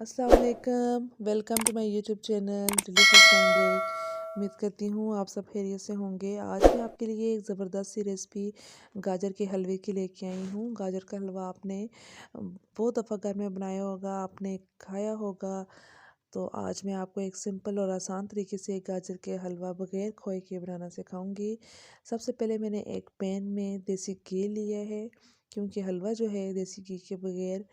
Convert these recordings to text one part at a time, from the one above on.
अस्सलाम वालेकुम। Welcome to my YouTube channel delicious sandwich. उम्मीद करती हूँ आप सब खैरियत से होंगे। आज मैं आपके लिए एक ज़बरदस्त सी रेसिपी गाजर के हलवे की लेके आई हूँ। गाजर का हलवा आपने बहुत दफ़ा घर में बनाया होगा, आपने खाया होगा। तो आज मैं आपको एक सिंपल और आसान तरीके से गाजर के हलवा बग़ैर खोए के बनाना सिखाऊंगी। सबसे पहले मैंने एक पैन में देसी घी लिया है, क्योंकि हलवा जो है देसी घी के बगैर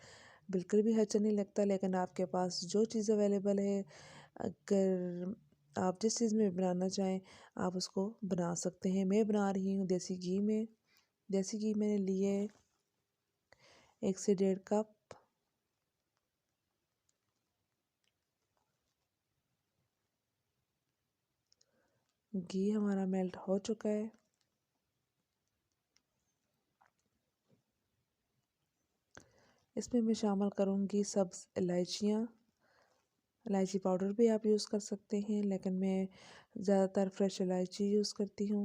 बिल्कुल भी अच्छा नहीं लगता। लेकिन आपके पास जो चीज़ अवेलेबल है, अगर आप जिस चीज़ में बनाना चाहें आप उसको बना सकते हैं। मैं बना रही हूँ देसी घी में। देसी घी मैंने लिए 1 से 1.5 कप। घी हमारा मेल्ट हो चुका है। इसमें मैं शामिल करूँगी सब्ज़ इलायचियाँ। इलायची पाउडर भी आप यूज़ कर सकते हैं, लेकिन मैं ज़्यादातर फ्रेश इलायची यूज़ करती हूँ।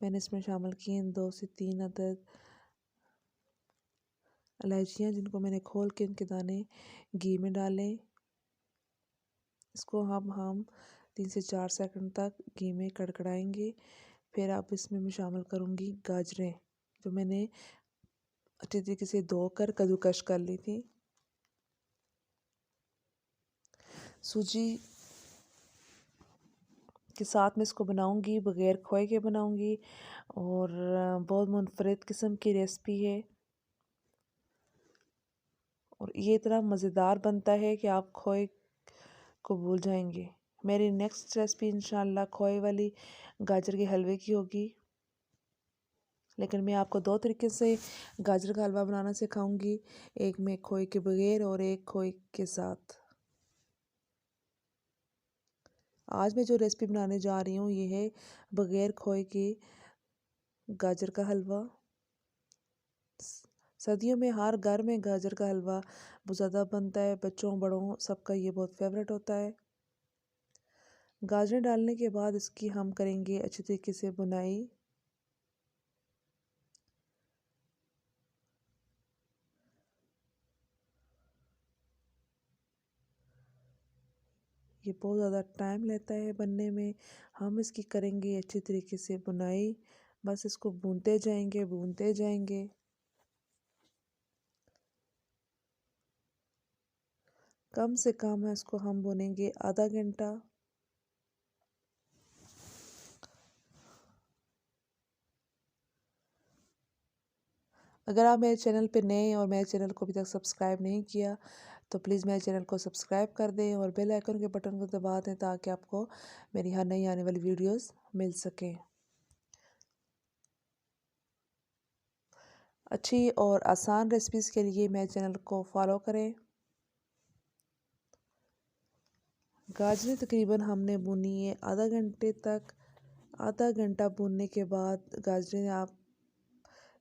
मैंने इसमें शामिल किए 2 से 3 अदद इलायचियाँ, जिनको मैंने खोल के इनके दाने घी में डालें। इसको हम 3 से 4 सेकंड तक घी में कड़कड़ाएंगे। फिर आप इसमें मैं शामिल करूँगी गाजरें, जो मैंने अच्छी तरीके से धोकर कद्दूकश कर ली थी। सूजी के साथ में इसको बनाऊंगी, बग़ैर खोए के बनाऊंगी, और बहुत मुनफरद किस्म की रेसिपी है। और ये इतना मज़ेदार बनता है कि आप खोए को भूल जाएंगे। मेरी नेक्स्ट रेसिपी इंशाल्लाह खोए वाली गाजर के हलवे की होगी, लेकिन मैं आपको 2 तरीके से गाजर का हलवा बनाना सिखाऊंगी। एक में खोए के बगैर और एक खोए के साथ। आज मैं जो रेसिपी बनाने जा रही हूँ ये है बगैर खोए के गाजर का हलवा। सर्दियों में हर घर में गाजर का हलवा बहुत ज़्यादा बनता है। बच्चों बड़ों सबका ये बहुत फेवरेट होता है। गाजरें डालने के बाद इसकी हम करेंगे अच्छी तरीके से बुनाई। ये बहुत ज़्यादा टाइम लेता है बनने में। हम इसकी करेंगे अच्छी तरीके से बुनाई। बस इसको भूनते जाएंगे। कम से कम इसको हम भूनेंगे आधा घंटा। अगर आप मेरे चैनल पे नए हैं और मेरे चैनल को अभी तक सब्सक्राइब नहीं किया तो प्लीज़ मेरे चैनल को सब्सक्राइब कर दें और बेल आइकन के बटन को दबा दें, ताकि आपको मेरी हर नई आने वाली वीडियोस मिल सके। अच्छी और आसान रेसिपीज़ के लिए मेरे चैनल को फॉलो करें। गाजरें तकरीबन हमने भूनी है आधा घंटे तक। आधा घंटा भूनने के बाद गाजरें आप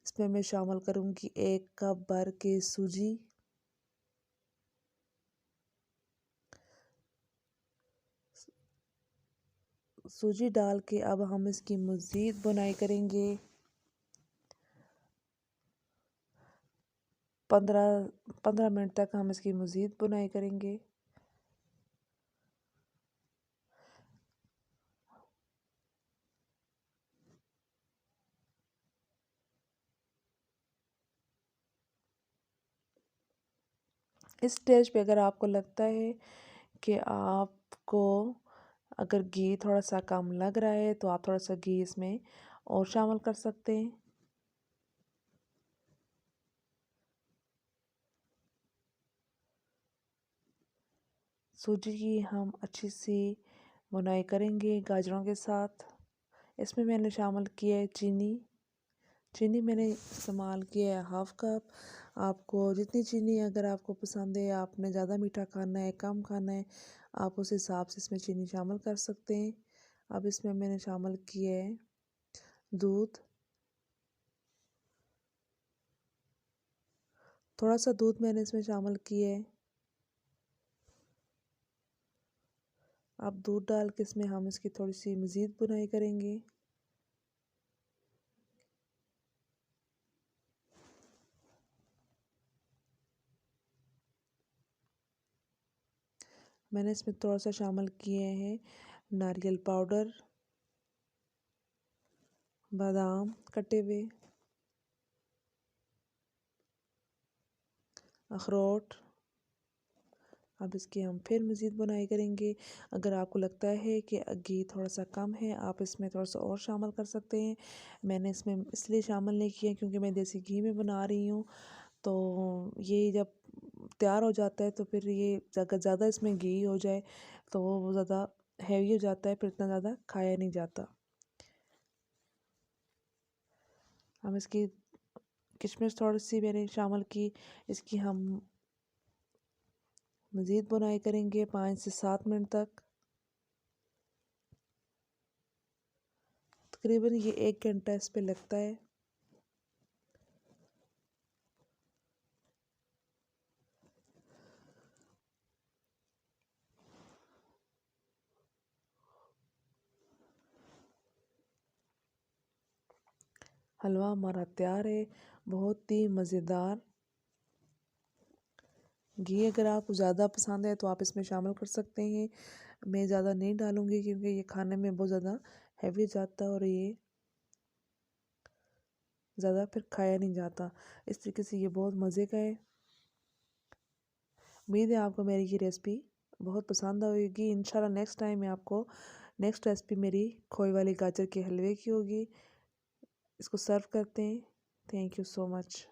इसमें मैं शामिल करूँगी 1 कप भर के सूजी। सूजी डाल के अब हम इसकी मज़ीद बुनाई करेंगे। 15 मिनट तक हम इसकी मज़ीद बुनाई करेंगे। इस स्टेज पे अगर आपको लगता है कि आपको अगर घी थोड़ा सा कम लग रहा है तो आप थोड़ा सा घी इसमें और शामिल कर सकते हैं। सूजी की हम अच्छी सी बुनाई करेंगे गाजरों के साथ। इसमें मैंने शामिल किया है चीनी। चीनी मैंने इस्तेमाल किया है 1/2 कप। आपको जितनी चीनी अगर आपको पसंद है, आपने ज़्यादा मीठा खाना है कम खाना है, आप उस हिसाब से इसमें चीनी शामिल कर सकते हैं। अब इसमें मैंने शामिल किया है दूध। थोड़ा सा दूध मैंने इसमें शामिल किया है। अब दूध डाल के इसमें हम इसकी थोड़ी सी मज़ीद बुनाई करेंगे। मैंने इसमें थोड़ा सा शामिल किए हैं नारियल पाउडर, बादाम कटे हुए, अखरोट। अब इसकी हम फिर मज़ीद बुनाई करेंगे। अगर आपको लगता है कि घी थोड़ा सा कम है, आप इसमें थोड़ा सा और शामिल कर सकते हैं। मैंने इसमें इसलिए शामिल नहीं किया क्योंकि मैं देसी घी में बना रही हूँ। तो ये जब तैयार हो जाता है तो फिर ये अगर ज़्यादा इसमें घी हो जाए तो वो ज़्यादा हैवी हो जाता है, फिर इतना ज़्यादा खाया नहीं जाता। हम इसकी किशमिश थोड़ी सी मैंने शामिल की। इसकी हम मज़ीद बुनाई करेंगे 5 से 7 मिनट तक। तकरीबन ये 1 घंटा इस पे लगता है। हलवा हमारा तैयार है, बहुत ही मज़ेदार। घी अगर आपको ज़्यादा पसंद है तो आप इसमें शामिल कर सकते हैं। मैं ज़्यादा नहीं डालूँगी क्योंकि ये खाने में बहुत ज़्यादा हैवी जाता है और ये ज़्यादा फिर खाया नहीं जाता। इस तरीके से ये बहुत मज़े का है। उम्मीद है आपको मेरी ये रेसिपी बहुत पसंद आएगी। इंशाल्लाह नेक्स्ट टाइम मैं आपको नेक्स्ट रेसिपी मेरी खोए वाली गाजर के हलवे की होगी। इसको सर्व करते हैं। Thank you so much.